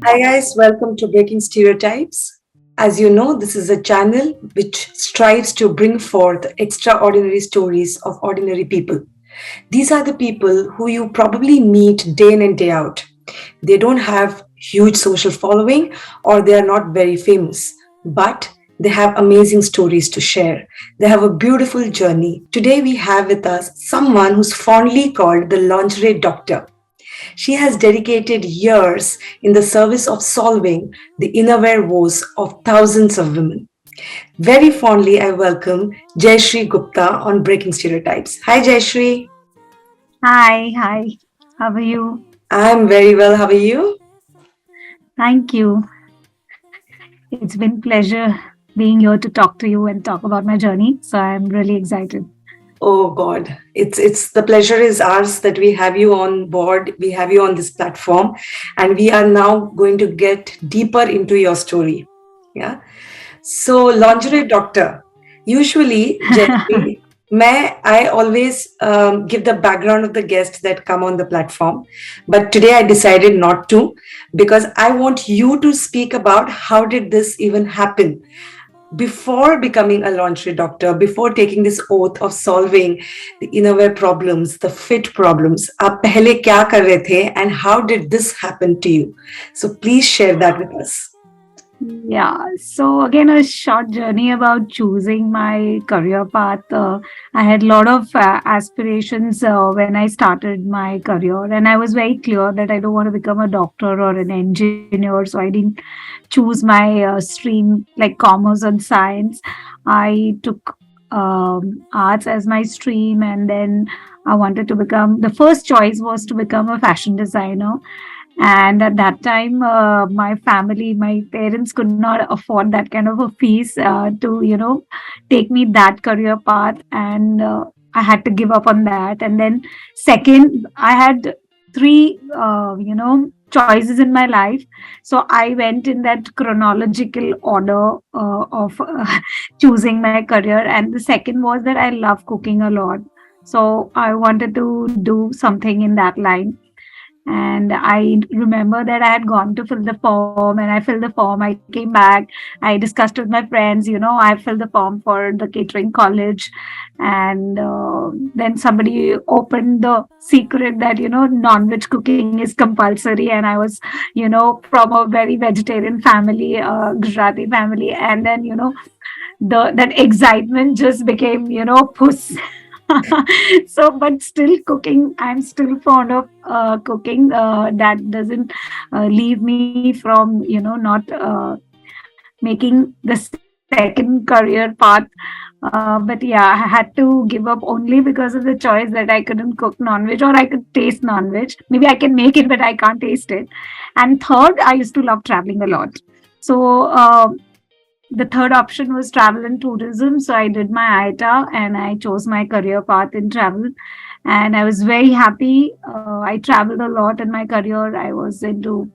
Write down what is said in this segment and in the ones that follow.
Hi guys, welcome to Breaking Stereotypes. As you know, this is a channel which strives to bring forth extraordinary stories of ordinary people. These are the people who you probably meet day in and day out. They don't have huge social following or they are not very famous, but they have amazing stories to share. They have a beautiful journey. Today we have with us someone who's fondly called the Lingerie Doctor. She has dedicated years in the service of solving the innerwear woes of thousands of women. Very fondly, I welcome Jayashree Gupta on Breaking Stereotypes. Hi, Jayashree. Hi. How are you? I'm very well. How are you? Thank you. It's been pleasure being here to talk to you and talk about my journey. So I'm really excited. Oh God, it's the pleasure is ours that we have you on board. We have you on this platform, and we are now going to get deeper into your story. Yeah. So, lingerie doctor. Usually, Jeffrey, I always give the background of the guests that come on the platform, but today I decided not to because I want you to speak about how did this even happen before becoming a lingerie doctor, before taking this oath of solving the innerwear problems, the fit problems. आप पहले क्या कर रहे थे and how did this happen to you? So please share that with us. Yeah. So again, a short journey about choosing my career path. I had a lot of aspirations when I started my career, and I was very clear that I don't want to become a doctor or an engineer. So I didn't choose my stream like commerce and science. I took arts as my stream, and then I wanted to become. The first choice was to become a fashion designer, and at that time my parents could not afford that kind of a fees to take me that career path, and I had to give up on that. And then second, I had three choices in my life, so I went in that chronological order of choosing my career. And the second was that I love cooking a lot, so I wanted to do something in that line. And I remember that I had gone to fill the form, and I filled the form. I came back. I discussed with my friends, I filled the form for the catering college. And then somebody opened the secret that, non-veg cooking is compulsory. And I was, from a very vegetarian family, Gujarati family. And then, that excitement just became, puss. So but still cooking, I'm still fond of cooking. That doesn't leave me from not making the second career path. But yeah, I had to give up only because of the choice that I couldn't cook non-veg, or I could taste non-veg. Maybe I can make it, but I can't taste it. And third, I used to love traveling a lot. So the third option was travel and tourism. So I did my ITA and I chose my career path in travel. And I was very happy. I traveled a lot in my career. I was into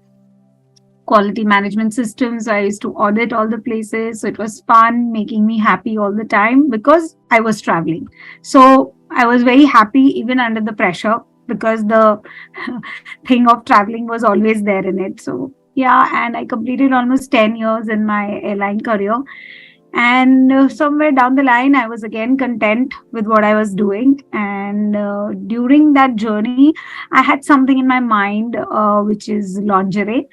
quality management systems. I used to audit all the places. So it was fun, making me happy all the time because I was traveling. So I was very happy even under the pressure, because the thing of traveling was always there in it. So yeah, and I completed almost 10 years in my airline career. And somewhere down the line, I was again content with what I was doing. And during that journey, I had something in my mind, which is lingerie.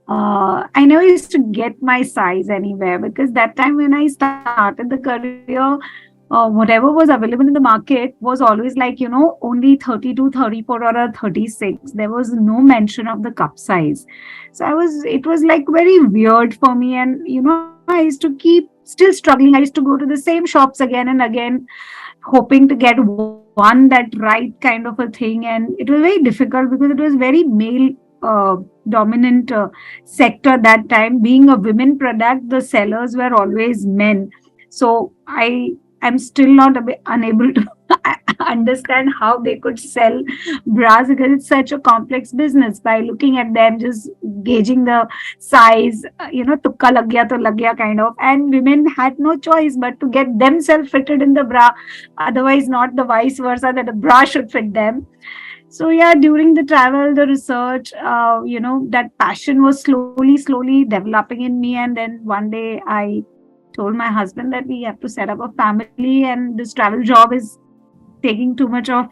I never used to get my size anywhere, because that time when I started the career, whatever was available in the market was always like, only 32, 34, or a 36. There was no mention of the cup size. So it was like very weird for me. And, I used to keep still struggling. I used to go to the same shops again and again, hoping to get one that right kind of a thing. And it was very difficult because it was very male dominant sector that time. Being a women product, the sellers were always men. So I'm still not unable to understand how they could sell bras, because it's such a complex business. By looking at them, just gauging the size, tukka lag gaya kind of. And women had no choice but to get themselves fitted in the bra, otherwise not the vice versa, that the bra should fit them. So yeah, during the travel, the research, that passion was slowly developing in me. And then one day I told my husband that we have to set up a family, and this travel job is taking too much of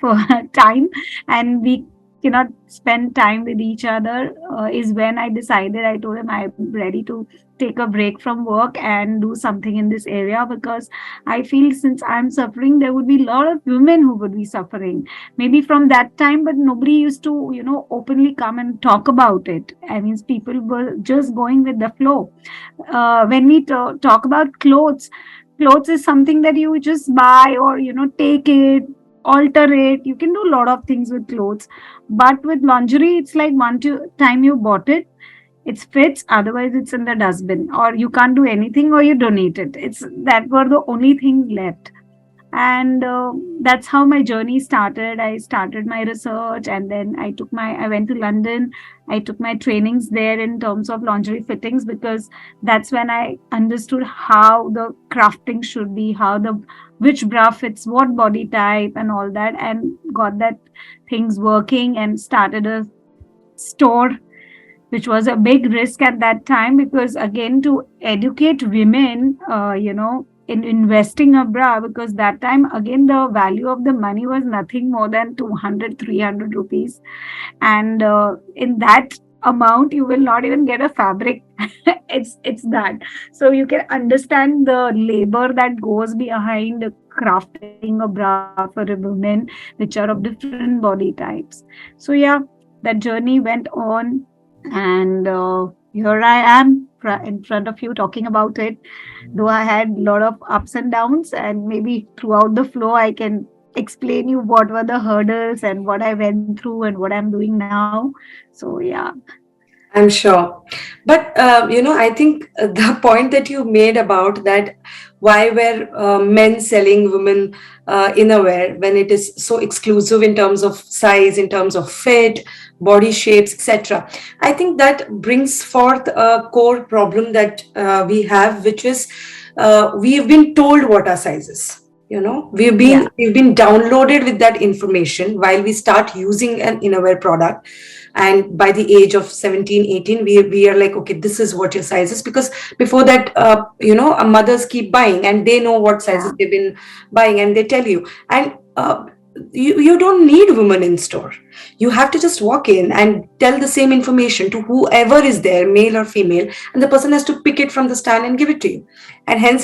time, and we cannot spend time with each other. Is when I decided, I told him I'm ready to take a break from work and do something in this area, because I feel since I'm suffering, there would be a lot of women who would be suffering, maybe from that time, but nobody used to openly come and talk about it. I mean, people were just going with the flow. When we talk about clothes, clothes is something that you just buy, or take it, alter it. You can do a lot of things with clothes, but with lingerie, it's like time you bought it, it fits, otherwise it's in the dustbin, or you can't do anything, or you donate it. It's that were the only things left. And that's how my journey started. I started my research, and then I went to London. I took my trainings there in terms of lingerie fittings, because that's when I understood how the crafting should be, how the which bra fits what body type and all that, and got that things working, and started a store, which was a big risk at that time, because again, to educate women, in investing a bra, because that time again the value of the money was nothing more than 200, 300 rupees, and in that amount you will not even get a fabric. It's that. So you can understand the labor that goes behind crafting a bra for a women, which are of different body types. So yeah, that journey went on, and here I am in front of you talking about it. Though I had a lot of ups and downs, and maybe throughout the flow I can explain you what were the hurdles and what I went through and what I'm doing now. So yeah. I'm sure. But, I think the point that you made about that, why were men selling women innerwear when it is so exclusive in terms of size, in terms of fit, body shapes, etc. I think that brings forth a core problem that we have, which is we've been told what our size is. We've Yeah. been downloaded with that information while we start using an innerwear product, and by the age of 17, 18, we are like, okay, this is what your size is, because before that, mothers keep buying and they know what sizes Yeah. they've been buying, and they tell you. And you don't need women in store. You have to just walk in and tell the same information to whoever is there, male or female, and the person has to pick it from the stand and give it to you. And hence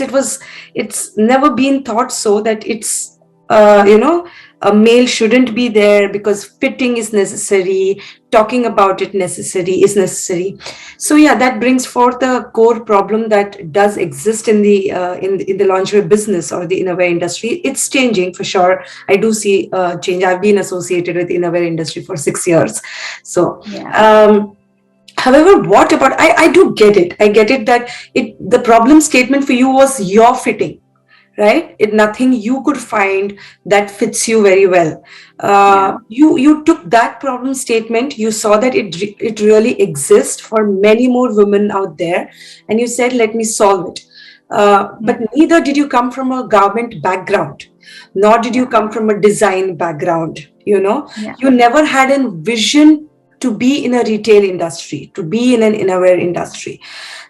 it's never been thought so that it's a male shouldn't be there because fitting is necessary, talking about it necessary is necessary. So yeah, that brings forth a core problem that does exist in the lingerie business or the innerwear industry. It's changing for sure. I do see change. I've been associated with innerwear industry for 6 years. So Yeah. um, however, what about, I do get it. I get it that the problem statement for you was your fitting, right? Nothing you could find that fits you very well. Yeah. You took that problem statement, you saw that it really exists for many more women out there, and you said, let me solve it. But Yeah. neither did you come from a garment background, nor did you Yeah. come from a design background. Yeah. You never had a vision to be in a retail industry, to be in an innerwear industry.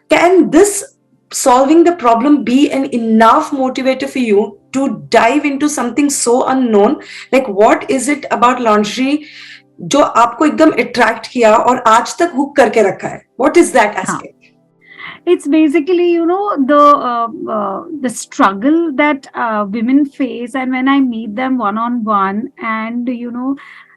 Can this solving the problem be an enough motivator for you to dive into something so unknown? Like, what is it about lingerie जो आपको एकदम attract किया और आज तक hook करके रखा है? What is that Huh. aspect? It's basically, the struggle that women face, and when I meet them one on one, and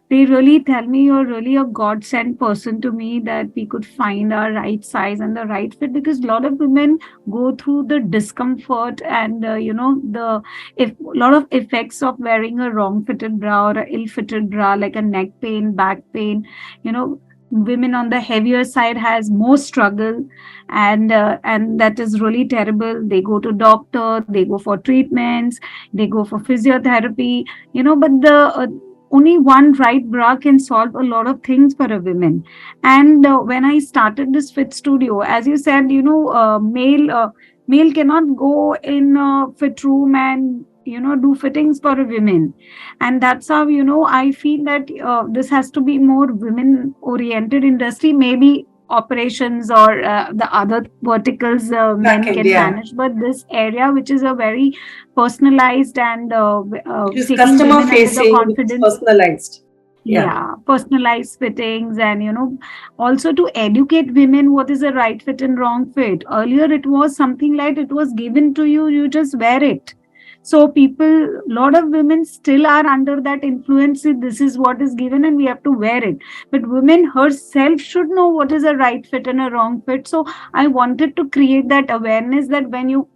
they really tell me you're really a god sent person to me, that we could find our right size and the right fit, because a lot of women go through the discomfort, and the if a lot of effects of wearing a wrong fitted bra or a ill fitted bra, like a neck pain, back pain. you know Women on the heavier side has more struggle, and that is really terrible. They go to doctor, they go for treatments, they go for physiotherapy, but the only one right bra can solve a lot of things for a woman. And when I started this fit studio, as you said, male cannot go in a fit room and do fittings for women. And that's how, I feel that this has to be more women oriented industry. Maybe operations or the other verticals Back men end, can yeah. manage, but this area which is a very personalized and Which is taking customer women under the facing, which is confidence. personalized. Yeah. Yeah, personalized fittings, and also to educate women what is a right fit and wrong fit. Earlier it was something like it was given to you, you just wear it. So people, lot of women still are under that influence, this is what is given and we have to wear it. But women herself should know what is a right fit and a wrong fit. So I wanted to create that awareness that when you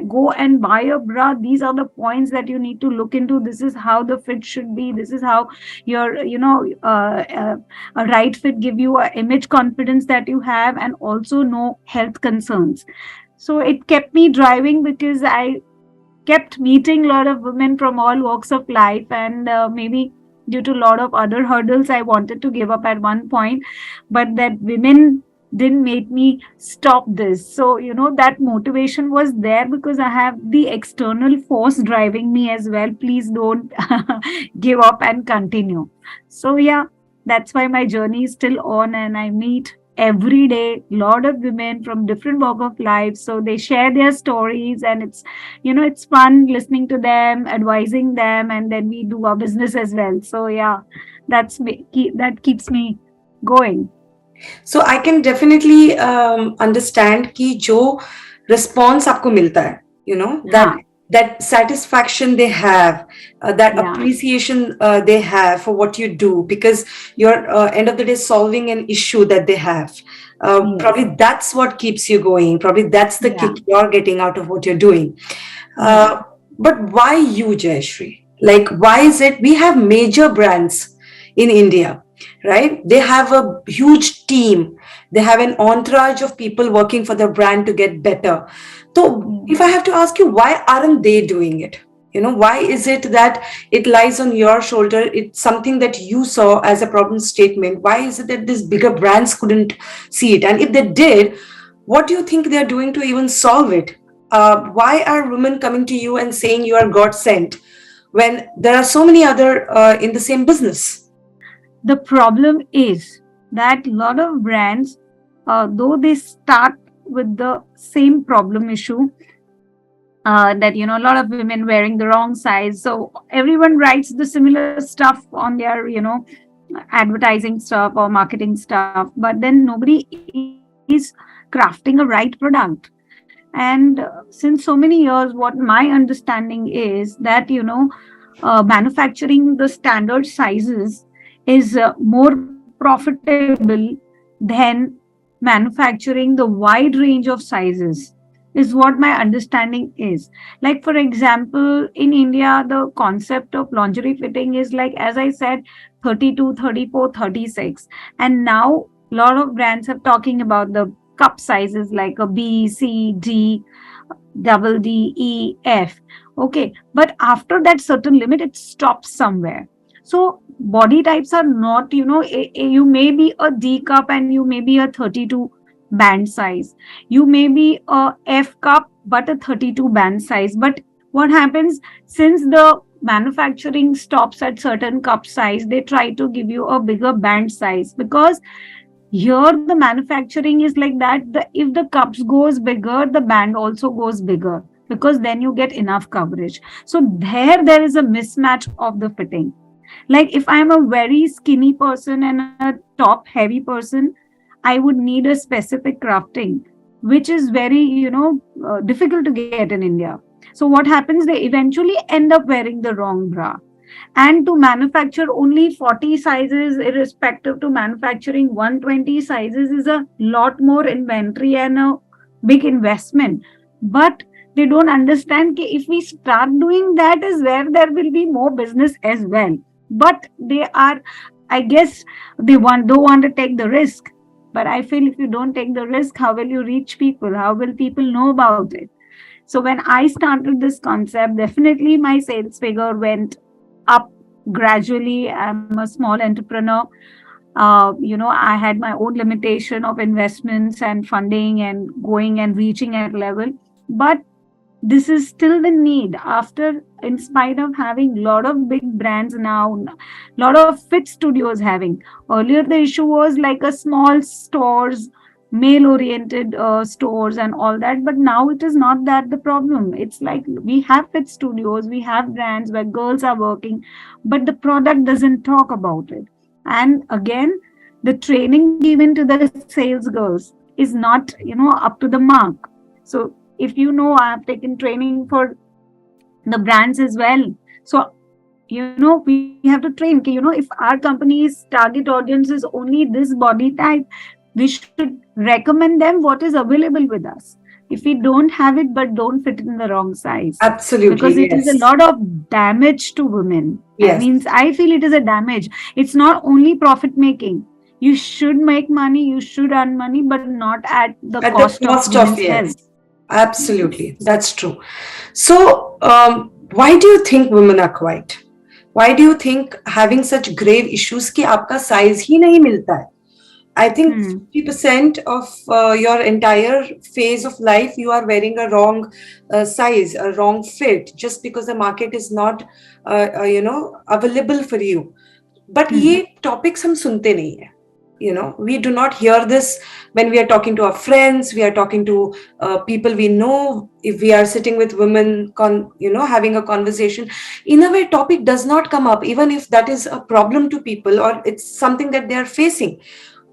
go and buy a bra, these are the points that you need to look into. This is how the fit should be, this is how your a right fit give you a image confidence that you have, and also no health concerns. So it kept me driving because I kept meeting a lot of women from all walks of life, and maybe due to a lot of other hurdles I wanted to give up at one point, but that women didn't make me stop this. So that motivation was there because I have the external force driving me as well. Please don't give up and continue. So yeah, that's why my journey is still on, and I meet every day lot of women from different walk of life, so they share their stories, and it's fun listening to them, advising them, and then we do our business as well. So yeah, that keeps me going. So I can definitely understand कि जो response आपको मिलता है, that Huh. that satisfaction they have, that Yeah. appreciation they have for what you do, because you're end of the day solving an issue that they have. Yes. Probably that's what keeps you going. Probably that's the Yeah. kick you're getting out of what you're doing. Yeah. But why you, Jayashree? Like, why is it we have major brands in India, right? They have a huge team. They have an entourage of people working for the brand to get better. So, if Mm. I have to ask you, why aren't they doing it? Why is it that it lies on your shoulder? It's something that you saw as a problem statement. Why is it that these bigger brands couldn't see it? And if they did, what do you think they're doing to even solve it? Why are women coming to you and saying you are God sent when there are so many other in the same business? The problem is that a lot of brands, though they start with the same problem issue, that a lot of women wearing the wrong size, so everyone writes the similar stuff on their advertising stuff or marketing stuff, but then nobody is crafting a right product. And since so many years, what my understanding is that manufacturing the standard sizes is more profitable than manufacturing the wide range of sizes, is what my understanding is. Like, for example, in India, the concept of lingerie fitting is like, as I said, 32, 34, 36. And now a lot of brands are talking about the cup sizes like a B, C, D, double D, E, F. Okay. But after that certain limit, it stops somewhere. So body types are not, you may be a D cup and you may be a 32 band size. You may be a F cup, but a 32 band size. But what happens, since the manufacturing stops at certain cup size, they try to give you a bigger band size, because here the manufacturing is like that, if the cups goes bigger, the band also goes bigger, because then you get enough coverage. So there is a mismatch of the fitting. Like, if I'm a very skinny person and a top heavy person, I would need a specific crafting, which is very difficult to get in India. So what happens, they eventually end up wearing the wrong bra. And to manufacture only 40 sizes, irrespective to manufacturing 120 sizes, is a lot more inventory and a big investment. But they don't understand that if we start doing that, is where there will be more business as well. But they are, I guess, don't want to take the risk. But I feel, if you don't take the risk, how will you reach people? How will people know about it? So when I started this concept, definitely my sales figure went up gradually. I'm a small entrepreneur. I had my own limitation of investments and funding and going and reaching at level. But this is still the need after, in spite of having a lot of big brands now, lot of fit studios having. Earlier the issue was like a small stores, male oriented stores and all that, but now it is not that the problem. It's like we have fit studios, we have brands where girls are working, but the product doesn't talk about it. And again, the training given to the sales girls is not, up to the mark. So if I have taken training for the brands as well. So we have to train. If our company's target audience is only this body type, we should recommend them what is available with us. If we don't have it but don't fit in the wrong size, because Absolutely, it is a yes. lot of damage to women. I Yes. mean, I feel it is a damage. It's not only profit making. You should make money, you should earn money, but not at the At the cost of cost of, women's health. yes. Absolutely. That's true. So, why do you think women are quiet? Why do you think having such grave issues कि आपका size ही नहीं मिलता है? I think Hmm. 50% of your entire phase of life, you are wearing a wrong size, a wrong fit, just because the market is not, available for you. But Hmm. ये topics हम सुनते नहीं है. We do not hear this when we are talking to our friends, we are talking to people we know. If we are sitting with women, having a conversation, in a way topic does not come up, even if that is a problem to people or it's something that they are facing.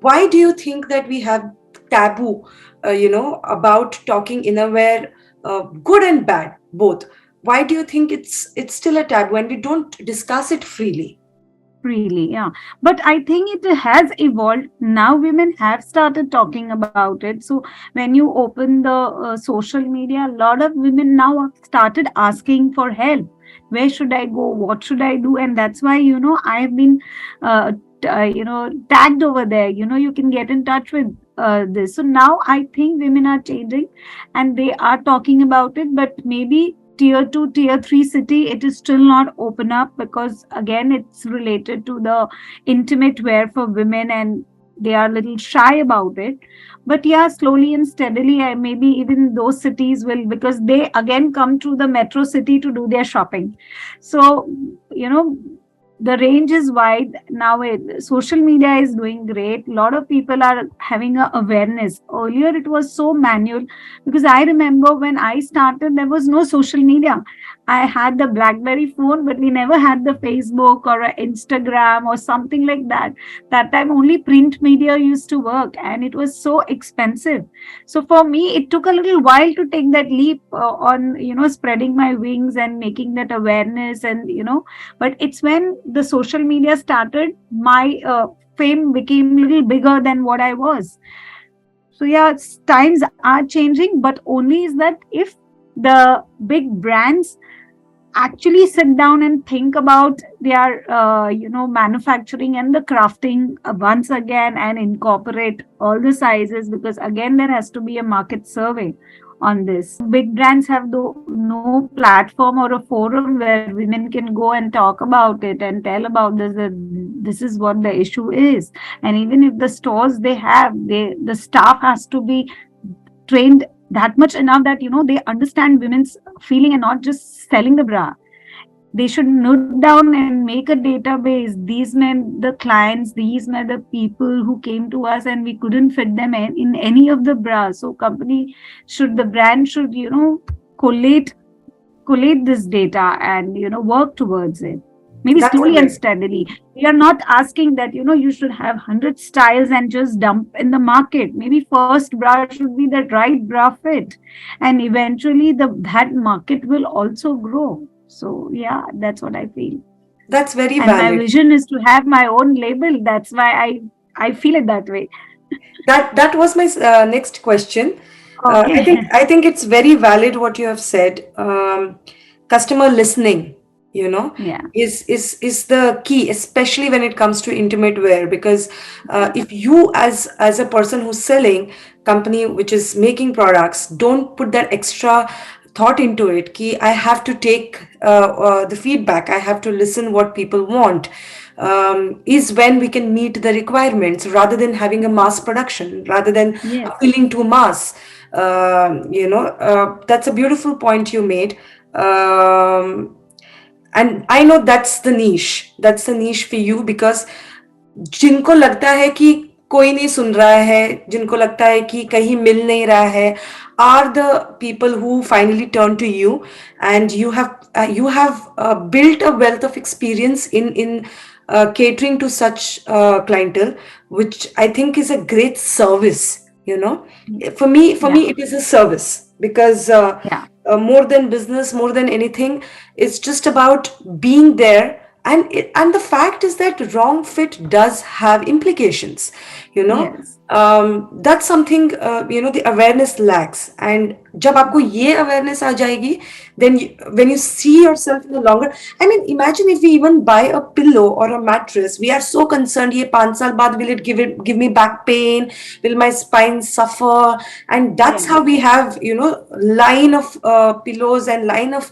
Why do you think that we have taboo, about talking innerwear, good and bad, both? Why do you think it's still a taboo and we don't discuss it freely? Freely, yeah. But I think it has evolved. Now women have started talking about it. So when you open the social media, a lot of women now have started asking for help. Where should I go? What should I do? And that's why, I have been, tagged over there. You can get in touch with this. So now I think women are changing and they are talking about it, but maybe tier 2 tier 3 city it is still not open up, because again it's related to the intimate wear for women and they are a little shy about it. But yeah, slowly and steadily, maybe even those cities will, because they again come to the metro city to do their shopping. So you know the range is wide now. Social media is doing great. A lot of people are having a awareness. Earlier it was so manual, because I remember when I started there was no social media. I had the BlackBerry phone, but we never had the Facebook or a Instagram or something like that. That time only print media used to work and it was so expensive. So for me it took a little while to take that leap on spreading my wings and making that awareness. And but it's when the social media started, my fame became a little bigger than what I was. So yeah, times are changing, but only is that if the big brands actually sit down and think about their manufacturing and the crafting once again and incorporate all the sizes, because again there has to be a market survey on this. Big brands have no platform or a forum where women can go and talk about it and tell about this, that this is what the issue is. And even if the stores they have, the staff has to be trained that much enough that they understand women's feeling and not just selling the bra. They should note down and make a database. These men, the clients, these were the people who came to us and we couldn't fit them in any of the bras. So company should, the brand should collate collate this data and work towards it, maybe That's a slowly and very steadily. We are not asking that you should have 100 styles and just dump in the market. Maybe first bra should be the right bra fit, and eventually that market will also grow. So yeah, that's what I feel. that's very And my valid. vision is to have my own label. That's why I feel it that way. That was my next question. I Okay. think it's very valid what you have said. Customer listening, Yeah. is the key, especially when it comes to intimate wear. Because if you, as a person who's selling, company which is making products, don't put that extra thought into it. Ki I have to take the feedback. I have to listen what people want. is when we can meet the requirements rather than having a mass production, rather than Yes. appealing to mass. That's a beautiful point you made. Um, and I know that's the niche for you, because जिनको लगता है कि कोई नहीं सुन रहा है, जिनको लगता है कि कहीं मिल नहीं रहा है, are the people who finally turn to you, and you have built a wealth of experience in catering to such clientele, which I think is a great service. For me, it Yeah. is a service, because Yeah. more than business, more than anything, it's just about being there. And the fact is that wrong fit does have implications. you know Yes. that's something, the awareness lacks. And जब आपको ये awareness आ जाएगी, then when you see yourself in the longer, I mean, imagine if we even buy a pillow or a mattress, we are so concerned, ये 5 साल बाद will it give me back pain, will my spine suffer? And that's how Yes. we have, line of pillows and line of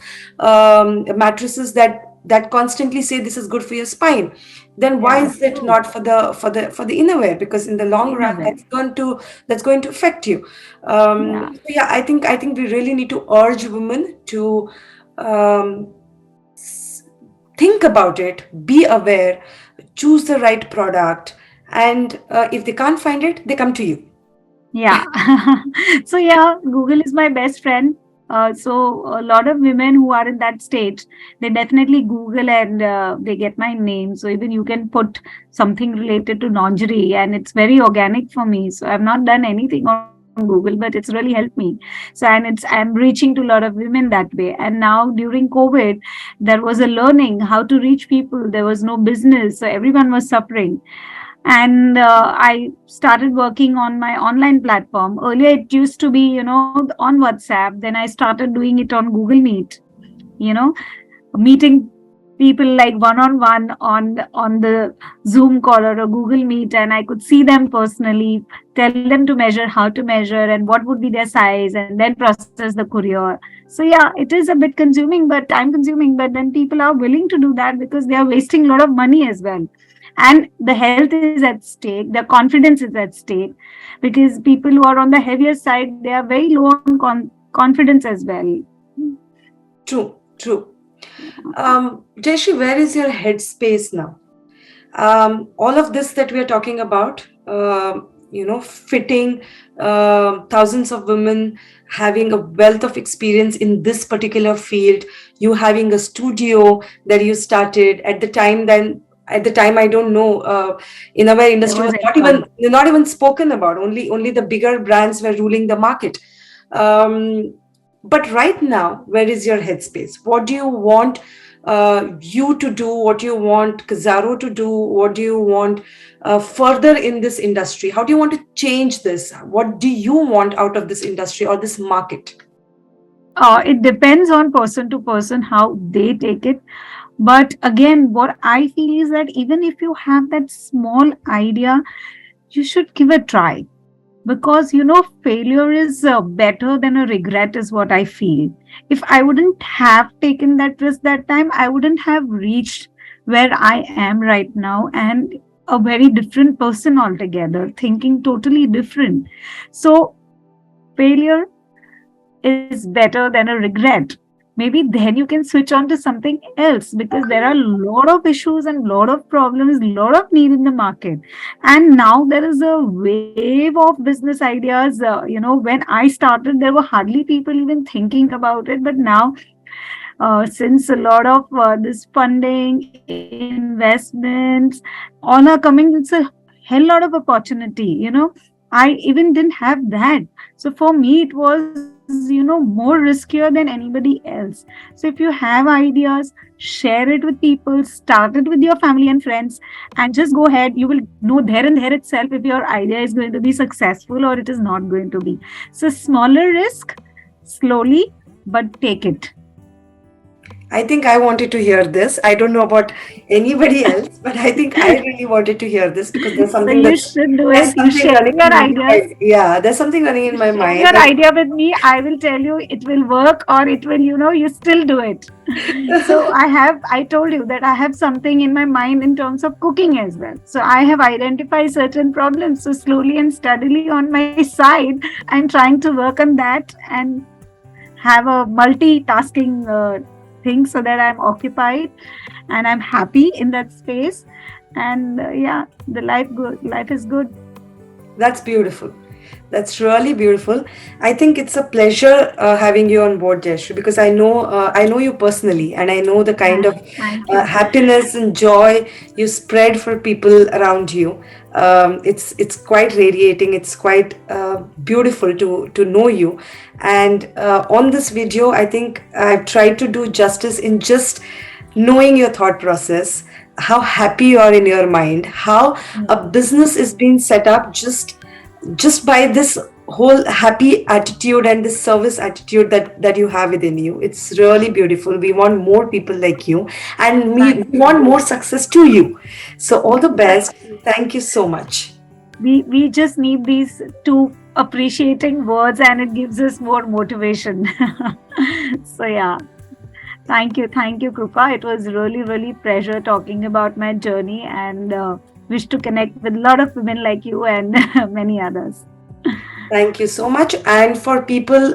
mattresses that constantly say this is good for your spine. Then why Yeah. is it True. not for the innerwear? Because in the long run, Innerwear. that's going to affect you. Yeah. So yeah, I think we really need to urge women to um, think about it, be aware, choose the right product, and if they can't find it, they come to you. Yeah. So yeah, Google is my best friend. So a lot of women who are in that stage, they definitely Google and they get my name. So even you can put something related to lingerie, and it's very organic for me. So I've not done anything on Google, but it's really helped me. So and I'm reaching to a lot of women that way. And now during COVID, there was a learning how to reach people. There was no business, so everyone was suffering. And I started working on my online platform. Earlier it used to be, on WhatsApp. Then I started doing it on Google Meet, you know meeting people like one on one on the Zoom call or a Google Meet, and I could see them personally, tell them to measure, how to measure, and what would be their size, and then process the courier. So yeah, it is a bit consuming, but time consuming, but then people are willing to do that because they are wasting a lot of money as well. And the health is at stake, their confidence is at stake, because people who are on the heavier side, they are very low on confidence as well. True, true. Jayashree, where is your headspace now? All of this that we are talking about, fitting thousands of women, having a wealth of experience in this particular field, you having a studio that you started at the time. Then at the time, I don't know, in our There industry was was anyone. not even spoken about. Only the bigger brands were ruling the market. But right now, where is your headspace? What do you want you to do? What do you want Kazaro to do? What do you want further in this industry? How do you want to change this? What do you want out of this industry or this market? It depends on person to person how they take it. But again, what I feel is that even if you have that small idea, you should give a try, because failure is better than a regret, is what I feel. If I wouldn't have taken that risk that time, I wouldn't have reached where I am right now, and a very different person altogether, thinking totally different. So failure is better than a regret. Maybe then you can switch on to something else, because there are a lot of issues and lot of problems, lot of need in the market. And now there is a wave of business ideas. When I started, there were hardly people even thinking about it, but now since a lot of this funding, investments, all are coming, it's a hell lot of opportunity. I even didn't have that. So for me, it was, more riskier than anybody else. So if you have ideas, share it with people, start it with your family and friends, and just go ahead. You will know there and there itself if your idea is going to be successful or it is not going to be. So smaller risk, slowly, but take it. I think I wanted to hear this. I don't know about anybody else, but I think I really wanted to hear this because So you should do there's it. You something share running your in my ideas. mind. Yeah, there's something running in You my share mind your that idea with me. I will tell you it will work or it will, you still do it. So I told you that I have something in my mind in terms of cooking as well. So I have identified certain problems. So slowly and steadily on my side, I'm trying to work on that and have a multitasking thing so that I'm occupied and I'm happy in that space. And yeah, the life is good. that's beautiful. That's really beautiful. I think it's a pleasure having you on board, Jayashree, because I know you personally, and I know the kind Yeah, of thank you. happiness and joy you spread for people around you. It's quite radiating. It's quite beautiful to know you. And on this video, I think I've tried to do justice in just knowing your thought process, how happy you are in your mind, how a Mm. business is being set up just by this whole happy attitude and this service attitude that you have within you. It's really beautiful. We want more people like you, and Thank we you. want more success to you. So all the Thank best. you. Thank you so much. We just need these two appreciating words and it gives us more motivation. So yeah, thank you, Krupa. It was really pleasure talking about my journey and wish to connect with a lot of women like you and many others. Thank you so much. And for people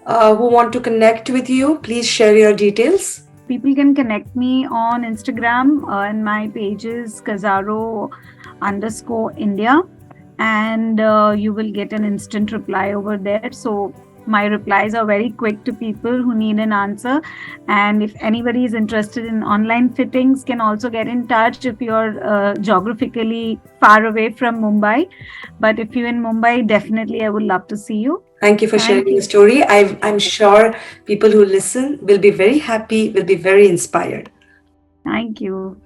who want to connect with you, please share your details. People can connect me on Instagram and my page is Kazaro_India, and you will get an instant reply over there. So my replies are very quick to people who need an answer. And if anybody is interested in online fittings, can also get in touch if you're geographically far away from Mumbai. But if you're in Mumbai, definitely I would love to see you. Thank you for Thank sharing your you. story. I'm sure people who listen will be very happy, will be very inspired. Thank you.